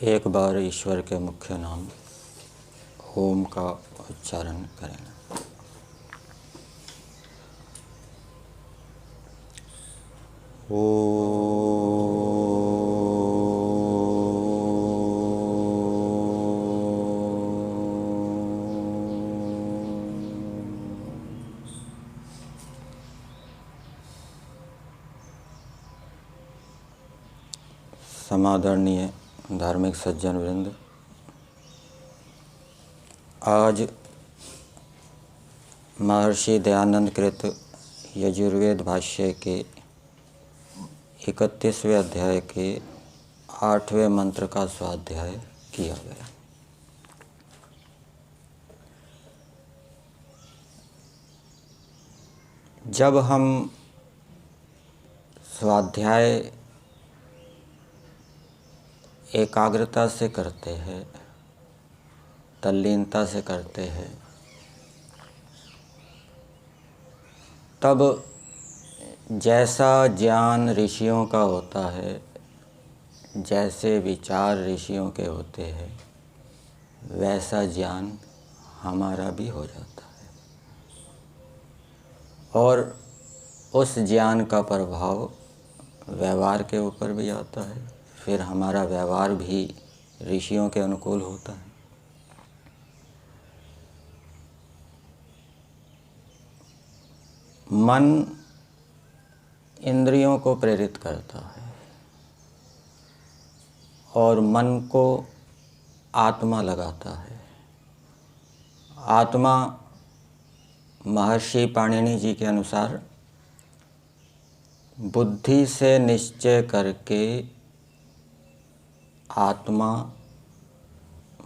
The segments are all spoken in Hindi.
एक बार ईश्वर के मुख्य नाम ओम का उच्चारण करें। समादरणीय धार्मिक सज्जन वृंद, आज महर्षि दयानंद कृत यजुर्वेद भाष्य के 31वें अध्याय के 8वें मंत्र का स्वाध्याय किया गया। जब हम स्वाध्याय एकाग्रता से करते हैं, तल्लीनता से करते हैं, तब जैसा ज्ञान ऋषियों का होता है, जैसे विचार ऋषियों के होते हैं, वैसा ज्ञान हमारा भी हो जाता है और उस ज्ञान का प्रभाव व्यवहार के ऊपर भी आता है। फिर हमारा व्यवहार भी ऋषियों के अनुकूल होता है। मन इंद्रियों को प्रेरित करता है और मन को आत्मा लगाता है। आत्मा महर्षि पाणिनि जी के अनुसार बुद्धि से निश्चय करके आत्मा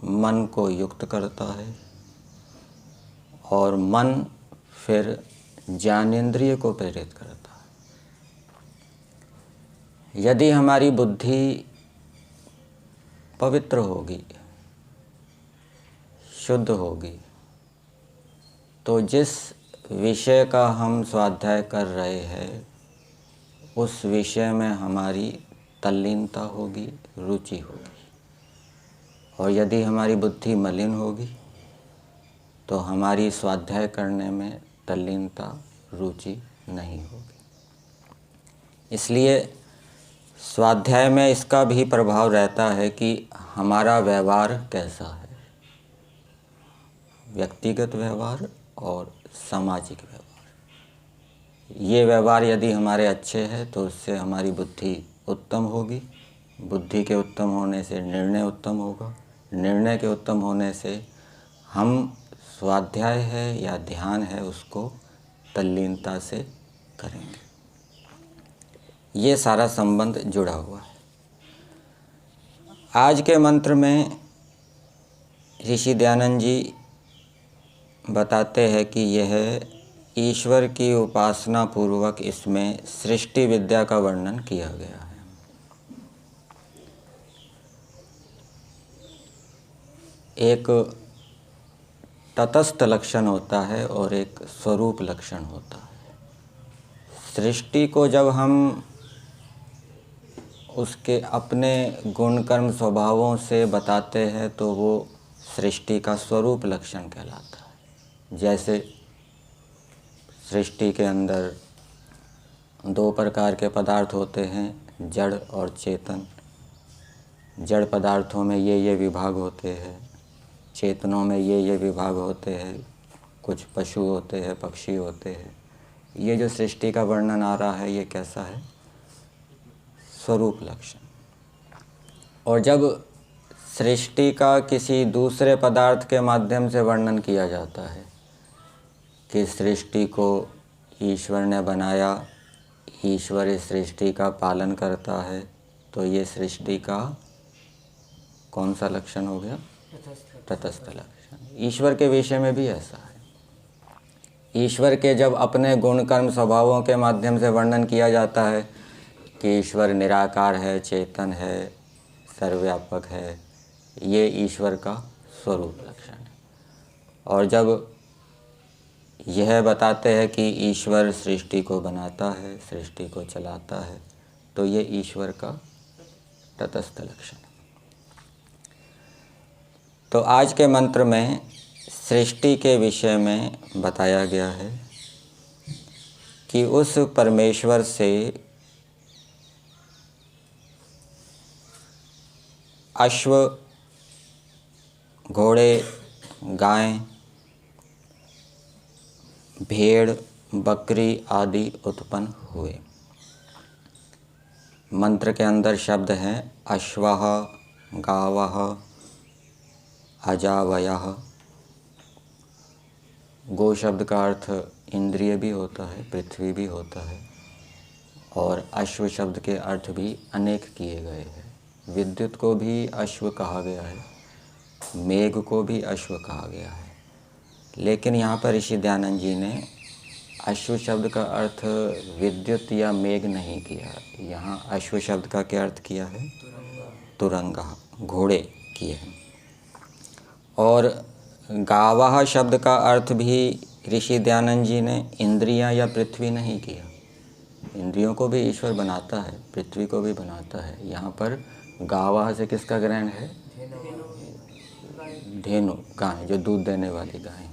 मन को युक्त करता है और मन फिर ज्ञानेंद्रिय को प्रेरित करता है। यदि हमारी बुद्धि पवित्र होगी, शुद्ध होगी, तो जिस विषय का हम स्वाध्याय कर रहे हैं उस विषय में हमारी तल्लीनता होगी, रुचि होगी। और यदि हमारी बुद्धि मलिन होगी तो हमारी स्वाध्याय करने में तल्लीनता, रुचि नहीं होगी। इसलिए स्वाध्याय में इसका भी प्रभाव रहता है कि हमारा व्यवहार कैसा है, व्यक्तिगत व्यवहार और सामाजिक व्यवहार। ये व्यवहार यदि हमारे अच्छे हैं तो उससे हमारी बुद्धि उत्तम होगी, बुद्धि के उत्तम होने से निर्णय उत्तम होगा, निर्णय के उत्तम होने से हम स्वाध्याय है या ध्यान है उसको तल्लीनता से करेंगे। ये सारा संबंध जुड़ा हुआ है। आज के मंत्र में ऋषि दयानंद जी बताते हैं कि यह ईश्वर की उपासना पूर्वक इसमें सृष्टि विद्या का वर्णन किया गया है। एक तटस्थ लक्षण होता है और एक स्वरूप लक्षण होता है। सृष्टि को जब हम उसके अपने गुण कर्म स्वभावों से बताते हैं तो वो सृष्टि का स्वरूप लक्षण कहलाता है। जैसे सृष्टि के अंदर दो प्रकार के पदार्थ होते हैं, जड़ और चेतन। जड़ पदार्थों में ये विभाग होते हैं, चेतनों में ये विभाग होते हैं, कुछ पशु होते हैं, पक्षी होते हैं। ये जो सृष्टि का वर्णन आ रहा है ये कैसा है? स्वरूप लक्षण। और जब सृष्टि का किसी दूसरे पदार्थ के माध्यम से वर्णन किया जाता है कि सृष्टि को ईश्वर ने बनाया, ईश्वर इस सृष्टि का पालन करता है, तो ये सृष्टि का कौन सा लक्षण हो गया? तटस्थ लक्षण। ईश्वर के विषय में भी ऐसा है। ईश्वर के जब अपने गुण कर्म स्वभावों के माध्यम से वर्णन किया जाता है कि ईश्वर निराकार है, चेतन है, सर्वव्यापक है, ये ईश्वर का स्वरूप लक्षण है। और जब यह बताते हैं कि ईश्वर सृष्टि को बनाता है, सृष्टि को चलाता है, तो ये ईश्वर का तटस्थ लक्षण है। तो आज के मंत्र में सृष्टि के विषय में बताया गया है कि उस परमेश्वर से अश्व, घोड़े, गाय, भेड़, बकरी आदि उत्पन्न हुए। मंत्र के अंदर शब्द हैं अश्वः, गावः, अजावयः। गो शब्द का अर्थ इंद्रिय भी होता है, पृथ्वी भी होता है, और अश्व शब्द के अर्थ भी अनेक किए गए हैं। विद्युत को भी अश्व कहा गया है, मेघ को भी अश्व कहा गया है। लेकिन यहाँ पर ऋषि दयानंद जी ने अश्व शब्द का अर्थ विद्युत या मेघ नहीं किया। यहाँ अश्व शब्द का क्या अर्थ किया है? तुरंगा, घोड़े किए हैं। और गावः शब्द का अर्थ भी ऋषि दयानंद जी ने इंद्रियां या पृथ्वी नहीं किया। इंद्रियों को भी ईश्वर बनाता है, पृथ्वी को भी बनाता है। यहाँ पर गावः से किसका ग्रहण है? धेनु, गाय, जो दूध देने वाली गाय है।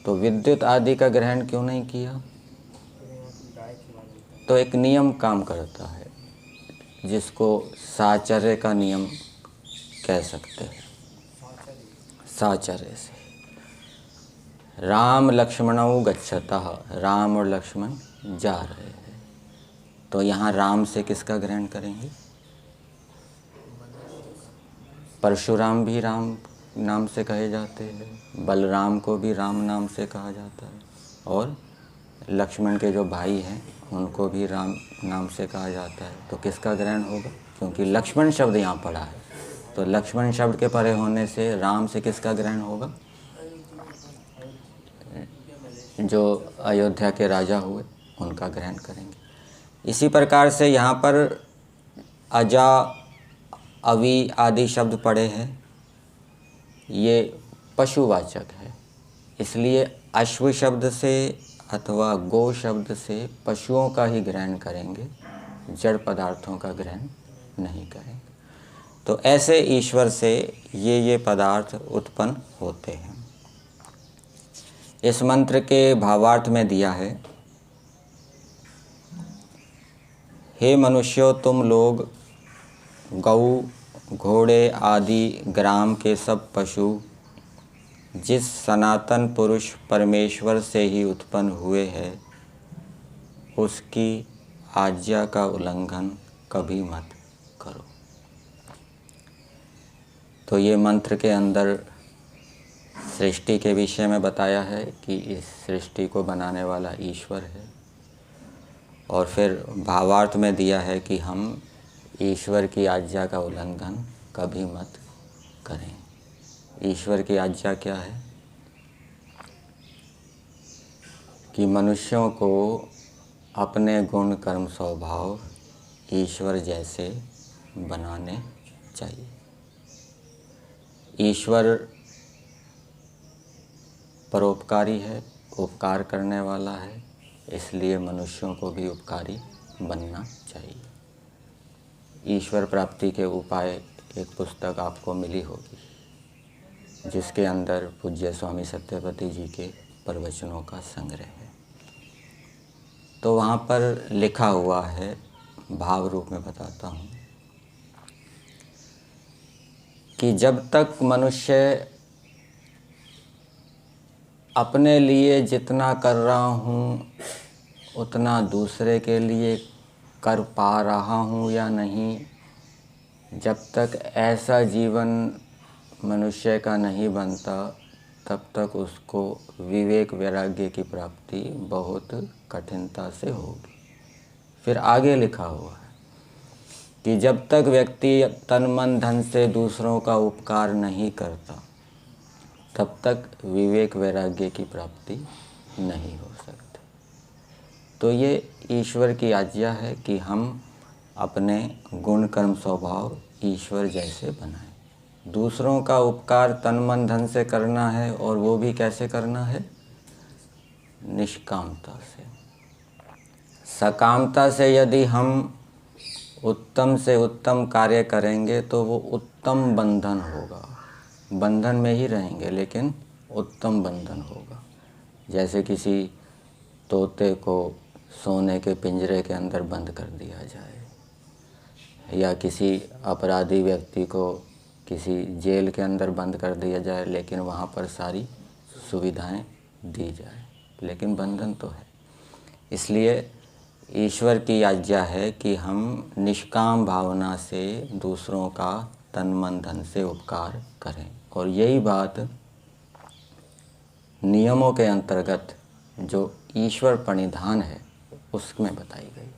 तो विद्युत आदि का ग्रहण क्यों नहीं किया? तो एक नियम काम करता है जिसको साचर्य का नियम कह सकते हैं। साचर्य से राम लक्ष्मणौ गच्छतः, राम और लक्ष्मण जा रहे हैं, तो यहाँ राम से किसका ग्रहण करेंगे? परशुराम भी राम नाम से कहे जाते हैं, बलराम को भी राम नाम से कहा जाता है, और लक्ष्मण के जो भाई हैं उनको भी राम नाम से कहा जाता है। तो किसका ग्रहण होगा? क्योंकि लक्ष्मण शब्द यहाँ पड़ा है, तो लक्ष्मण शब्द के परे होने से राम से किसका ग्रहण होगा? जो अयोध्या के राजा हुए उनका ग्रहण करेंगे। इसी प्रकार से यहाँ पर अजा, अवि आदि शब्द पड़े हैं, ये पशुवाचक है। इसलिए अश्व शब्द से अथवा गो शब्द से पशुओं का ही ग्रहण करेंगे, जड़ पदार्थों का ग्रहण नहीं करेंगे। तो ऐसे ईश्वर से ये पदार्थ उत्पन्न होते हैं। इस मंत्र के भावार्थ में दिया है, हे मनुष्यों, तुम लोग गऊ, घोड़े आदि ग्राम के सब पशु जिस सनातन पुरुष परमेश्वर से ही उत्पन्न हुए हैं, उसकी आज्ञा का उल्लंघन कभी मत करो। तो ये मंत्र के अंदर सृष्टि के विषय में बताया है कि इस सृष्टि को बनाने वाला ईश्वर है, और फिर भावार्थ में दिया है कि हम ईश्वर की आज्ञा का उल्लंघन कभी मत करें। ईश्वर की आज्ञा क्या है? कि मनुष्यों को अपने गुण कर्म स्वभाव ईश्वर जैसे बनाने चाहिए। ईश्वर परोपकारी है, उपकार करने वाला है, इसलिए मनुष्यों को भी उपकारी बनना चाहिए। ईश्वर प्राप्ति के उपाय एक पुस्तक आपको मिली होगी, जिसके अंदर पूज्य स्वामी सत्यपति जी के प्रवचनों का संग्रह है। तो वहाँ पर लिखा हुआ है, भाव रूप में बताता हूँ, कि जब तक मनुष्य अपने लिए जितना कर रहा हूँ उतना दूसरे के लिए कर पा रहा हूँ या नहीं, जब तक ऐसा जीवन मनुष्य का नहीं बनता, तब तक उसको विवेक वैराग्य की प्राप्ति बहुत कठिनता से होगी। फिर आगे लिखा हुआ है कि जब तक व्यक्ति तन मन धन से दूसरों का उपकार नहीं करता, तब तक विवेक वैराग्य की प्राप्ति नहीं हो सकती। तो ये ईश्वर की आज्ञा है कि हम अपने गुण कर्म स्वभाव ईश्वर जैसे बनाएं। दूसरों का उपकार तन मन धन से करना है, और वो भी कैसे करना है? निष्कामता से। सकामता से यदि हम उत्तम से उत्तम कार्य करेंगे तो वो उत्तम बंधन होगा, बंधन में ही रहेंगे, लेकिन उत्तम बंधन होगा। जैसे किसी तोते को सोने के पिंजरे के अंदर बंद कर दिया जाए, या किसी अपराधी व्यक्ति को किसी जेल के अंदर बंद कर दिया जाए, लेकिन वहाँ पर सारी सुविधाएं दी जाए, लेकिन बंधन तो है। इसलिए ईश्वर की आज्ञा है कि हम निष्काम भावना से दूसरों का तन मन धन से उपकार करें। और यही बात नियमों के अंतर्गत जो ईश्वर प्रणिधान है उसमें बताई गई।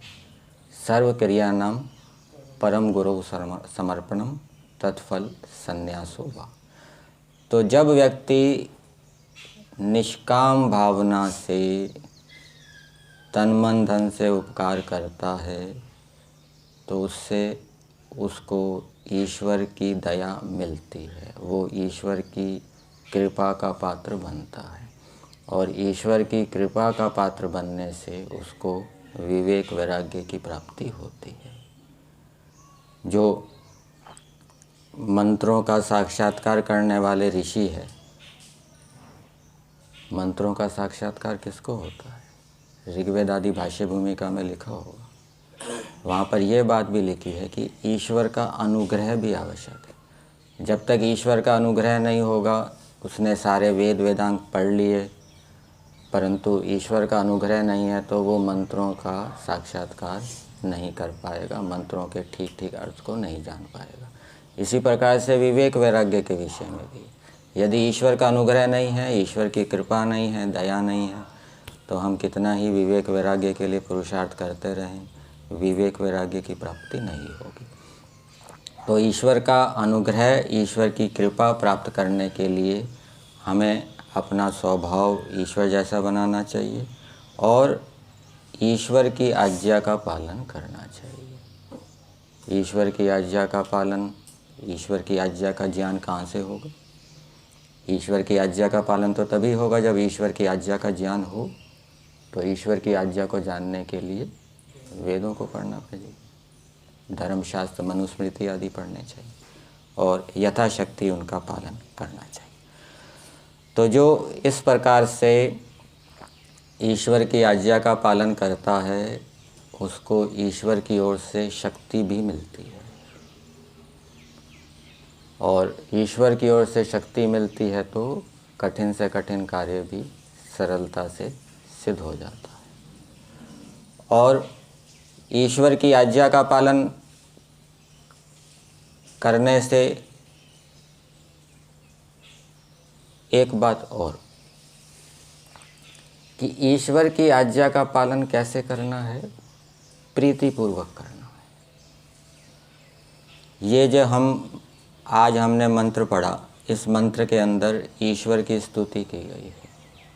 सर्व क्रियानाम परम गुरु समर्पणम तत्फल संन्यासो वा। तो जब व्यक्ति निष्काम भावना से तन मन धन से उपकार करता है तो उससे उसको ईश्वर की दया मिलती है, वो ईश्वर की कृपा का पात्र बनता है। और ईश्वर की कृपा का पात्र बनने से उसको विवेक वैराग्य की प्राप्ति होती है। जो मंत्रों का साक्षात्कार करने वाले ऋषि है, मंत्रों का साक्षात्कार किसको होता है? ऋग्वेद आदि भाष्य भूमिका में लिखा होगा। वहाँ पर यह बात भी लिखी है कि ईश्वर का अनुग्रह भी आवश्यक है। जब तक ईश्वर का अनुग्रह नहीं होगा, उसने सारे वेद वेदांग पढ़ लिए, परंतु ईश्वर का अनुग्रह नहीं है तो वो मंत्रों का साक्षात्कार नहीं कर पाएगा, मंत्रों के ठीक ठीक अर्थ को नहीं जान पाएगा। इसी प्रकार से विवेक वैराग्य के विषय में भी यदि ईश्वर का अनुग्रह नहीं है, ईश्वर की कृपा नहीं है, दया नहीं है, तो हम कितना ही विवेक वैराग्य के लिए पुरुषार्थ करते रहें, विवेक वैराग्य की प्राप्ति नहीं होगी। तो ईश्वर का अनुग्रह, ईश्वर की कृपा प्राप्त करने के लिए हमें अपना स्वभाव ईश्वर जैसा बनाना चाहिए और ईश्वर की आज्ञा का पालन करना चाहिए। ईश्वर की आज्ञा का पालन, ईश्वर की आज्ञा का ज्ञान कहाँ से होगा? ईश्वर की आज्ञा का पालन तो तभी होगा जब ईश्वर की आज्ञा का ज्ञान हो। तो ईश्वर की आज्ञा को जानने के लिए वेदों को पढ़ना पड़ेगा, धर्मशास्त्र, मनुस्मृति आदि पढ़ने चाहिए और यथाशक्ति उनका पालन करना चाहिए। तो जो इस प्रकार से ईश्वर की आज्ञा का पालन करता है उसको ईश्वर की ओर से शक्ति भी मिलती है, और ईश्वर की ओर से शक्ति मिलती है तो कठिन से कठिन कार्य भी सरलता से सिद्ध हो जाता है। और ईश्वर की आज्ञा का पालन करने से एक बात और कि ईश्वर की आज्ञा का पालन कैसे करना है? प्रीतिपूर्वक करना है। ये जो आज हमने मंत्र पढ़ा, इस मंत्र के अंदर ईश्वर की स्तुति की गई है।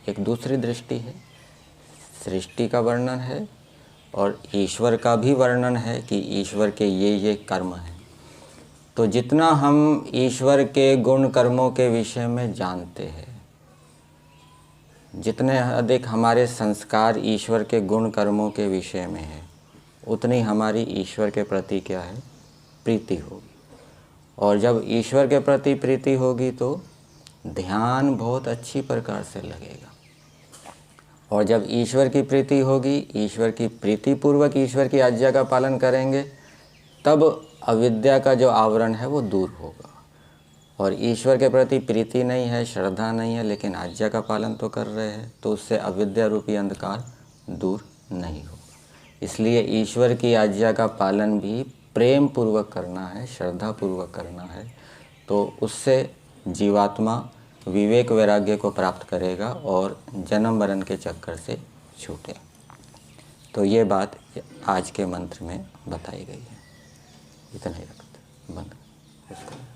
एक दूसरी दृष्टि है, सृष्टि का वर्णन है और ईश्वर का भी वर्णन है कि ईश्वर के ये कर्म हैं। तो जितना हम ईश्वर के गुण कर्मों के विषय में जानते हैं, जितने अधिक हमारे संस्कार ईश्वर के गुण कर्मों के विषय में है, उतनी हमारी ईश्वर के प्रति क्या है? प्रीति होगी। और जब ईश्वर के प्रति प्रीति होगी तो ध्यान बहुत अच्छी प्रकार से लगेगा। और जब ईश्वर की प्रीति होगी, ईश्वर की प्रीति पूर्वक ईश्वर की आज्ञा का पालन करेंगे, तब अविद्या का जो आवरण है वो दूर होगा। और ईश्वर के प्रति प्रीति नहीं है, श्रद्धा नहीं है, लेकिन आज्ञा का पालन तो कर रहे हैं, तो उससे अविद्या रूपी अंधकार दूर नहीं होगा। इसलिए ईश्वर की आज्ञा का पालन भी प्रेम पूर्वक करना है, श्रद्धा पूर्वक करना है, तो उससे जीवात्मा विवेक वैराग्य को प्राप्त करेगा और जन्म मरण के चक्कर से छूटे। तो ये बात आज के मंत्र में बताई गई है। इतना ही रखते, बंद इसको।